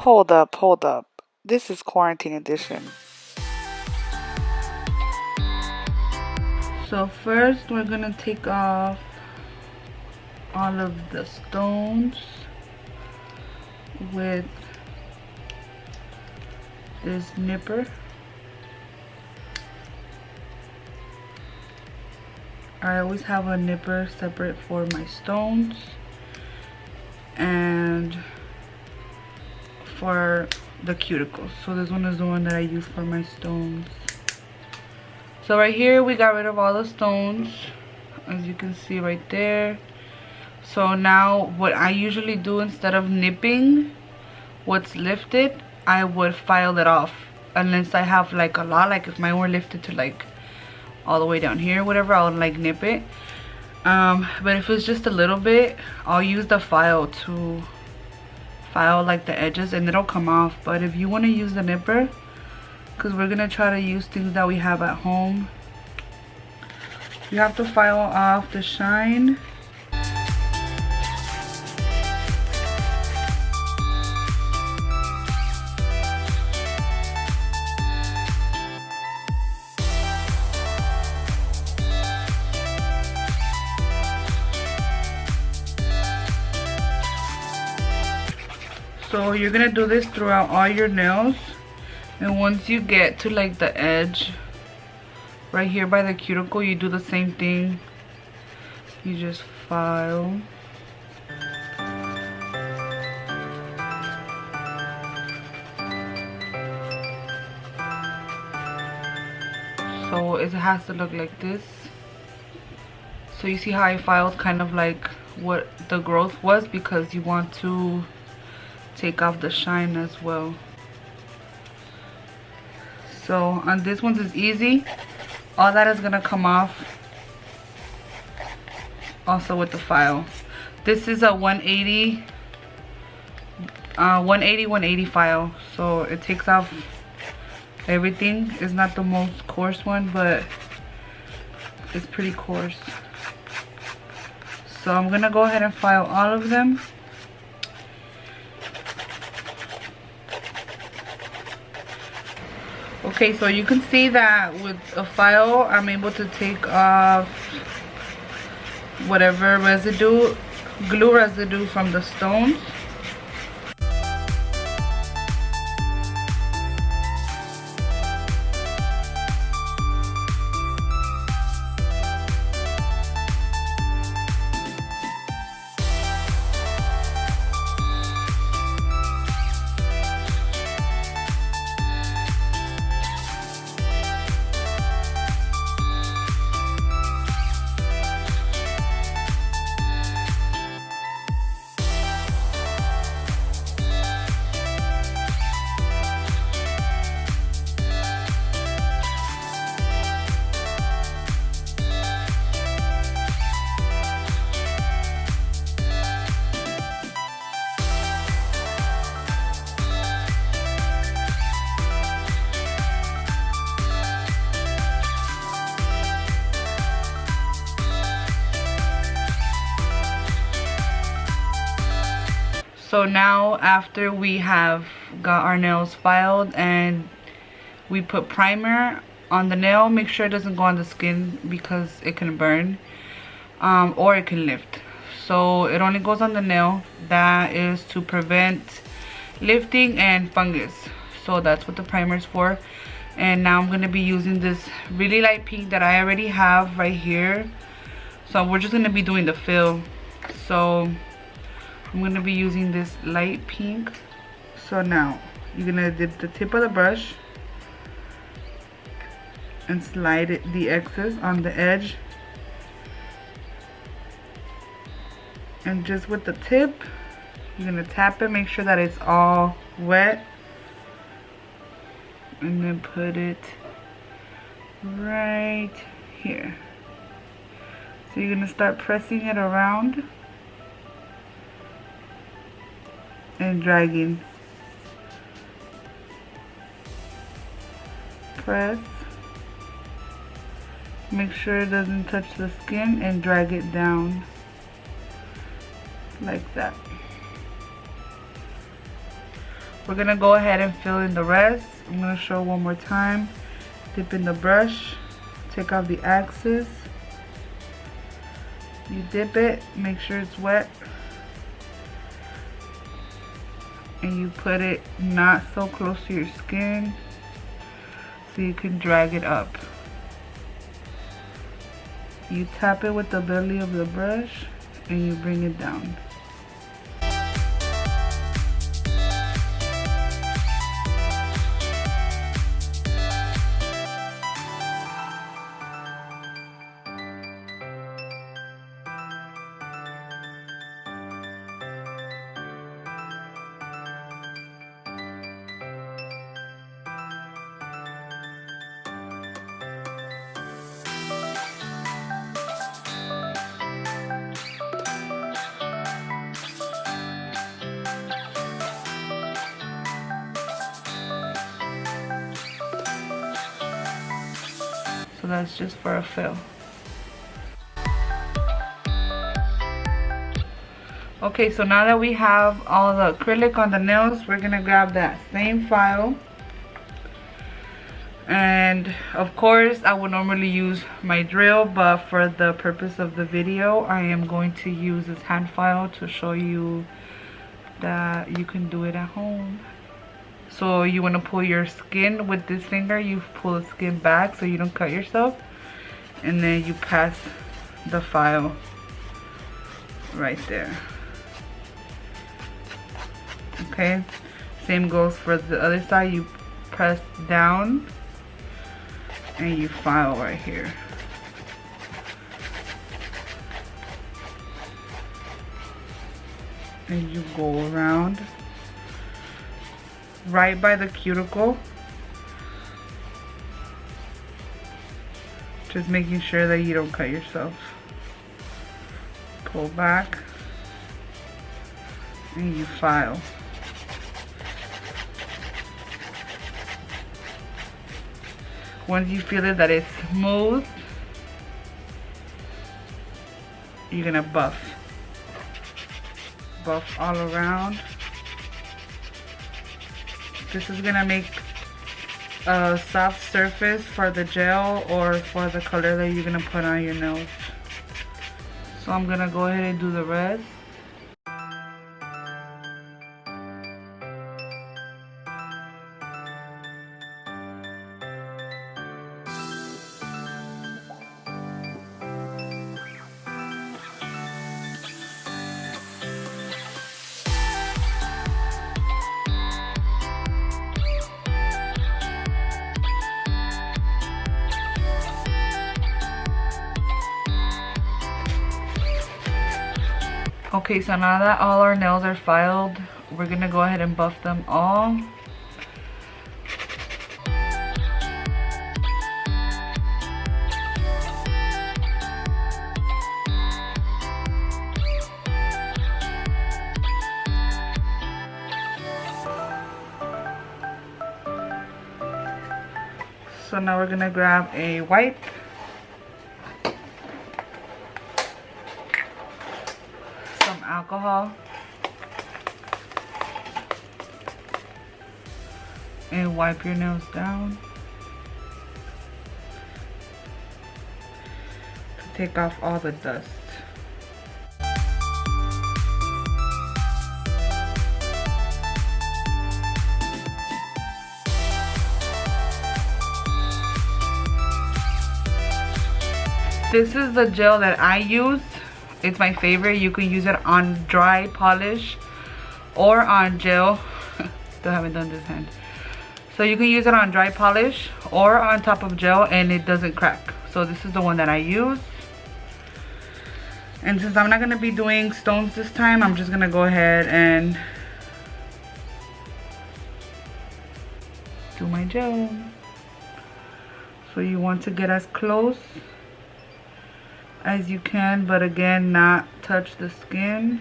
Hold up, hold up. This is quarantine edition. So first we're gonna take off all of the stones with this nipper. I always have a nipper separate for my stones and for the cuticles. So this one is the one that I use for my stones. So right here we got rid of all the stones, as you can see right there. So now what I usually do, instead of nipping what's lifted, I would file it off. Unless I have like a lot, like if mine were lifted to like all the way down here, whatever, I would like nip it. But if it's just a little bit, I'll use the file to file like the edges and it'll come off. But if you want to use the nipper, because we're gonna try to use things that we have at home, you have to file off the shine. So you're gonna do this throughout all your nails, and once you get to like the edge right here by the cuticle, you do the same thing. You just file. So it has to look like this. So you see how I filed kind of like what the growth was, because you want to take off the shine as well. So on this one's is easy. All that is gonna come off also with the file. This is a 180 file, so it takes off everything. It's not the most coarse one, but it's pretty coarse. So I'm gonna go ahead and file all of them. Okay, so you can see that with a file, I'm able to take off whatever residue, glue residue from the stones. So now after we have got our nails filed and we put primer on the nail, make sure it doesn't go on the skin because it can burn or it can lift. So it only goes on the nail. That is to prevent lifting and fungus. So that's what the primer is for. And now I'm going to be using this really light pink that I already have right here. So we're just going to be doing the fill. So I'm going to be using this light pink. So now you're going to dip the tip of the brush and slide it, the excess on the edge. And just with the tip, you're going to tap it, make sure that it's all wet. And then put it right here. So you're going to start pressing it around and dragging. Press. Make sure it doesn't touch the skin and drag it down like that. We're gonna go ahead and fill in the rest. I'm gonna show one more time. Dip in the brush, take off the excess. You dip it, make sure it's wet, and you put it not so close to your skin so you can drag it up. You tap it with the belly of the brush and you bring it down. So that's just for a fill. Okay, so now that we have all the acrylic on the nails, we're gonna grab that same file. And of course, I would normally use my drill, but for the purpose of the video, I am going to use this hand file to show you that you can do it at home. So you want to pull your skin with this finger, you pull the skin back so you don't cut yourself, and then you pass the file right there. Okay, same goes for the other side. You press down and you file right here. And you go around right by the cuticle, just making sure that you don't cut yourself. Pull back and you file. Once you feel it that it's smooth, you're gonna buff all around. This is gonna make a soft surface for the gel or for the color that you're gonna put on your nails. So I'm gonna go ahead and do the rest. Okay, so now that all our nails are filed, we're gonna go ahead and buff them all. So now we're gonna grab a wipe. Some alcohol. And wipe your nails down. To take off all the dust. This is the gel that I use. It's my favorite. You can use it on dry polish or on gel. Still haven't done this hand. So you can use it on dry polish or on top of gel and it doesn't crack. So this is the one that I use. And since I'm not going to be doing stones this time, I'm just going to go ahead and do my gel. So you want to get as close as you can, but again, not touch the skin.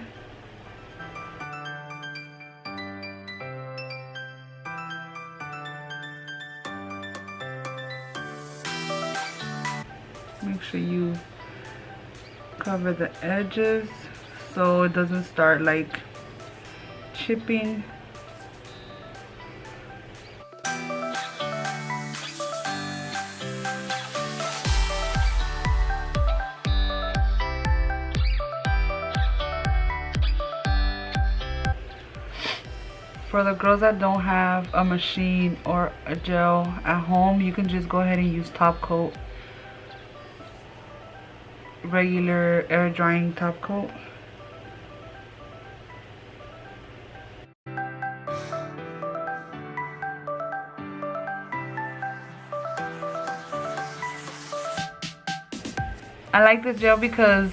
Make sure you cover the edges so it doesn't start like chipping. For the girls that don't have a machine or a gel at home, you can just go ahead and use top coat. Regular air drying top coat. I like this gel because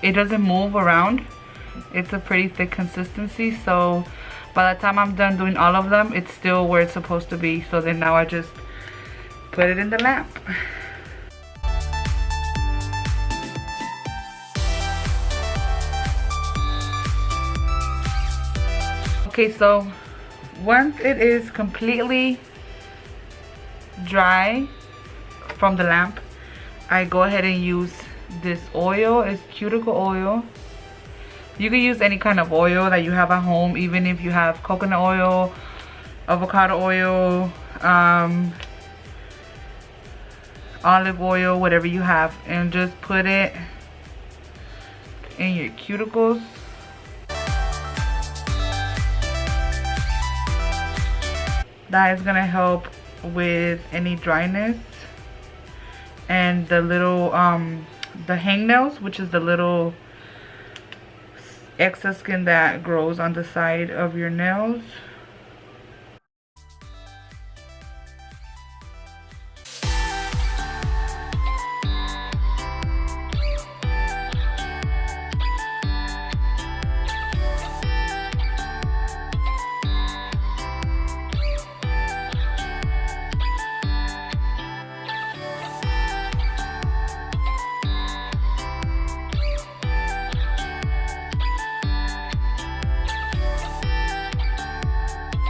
it doesn't move around. It's a pretty thick consistency, so by the time I'm done doing all of them, it's still where it's supposed to be. So then now I just put it in the lamp. Okay, so once it is completely dry from the lamp, I go ahead and use this oil. It's cuticle oil. You can use any kind of oil that you have at home, even if you have coconut oil, avocado oil, olive oil, whatever you have, and just put it in your cuticles. That is gonna help with any dryness. And the little the hangnails, which is the little excess skin that grows on the side of your nails,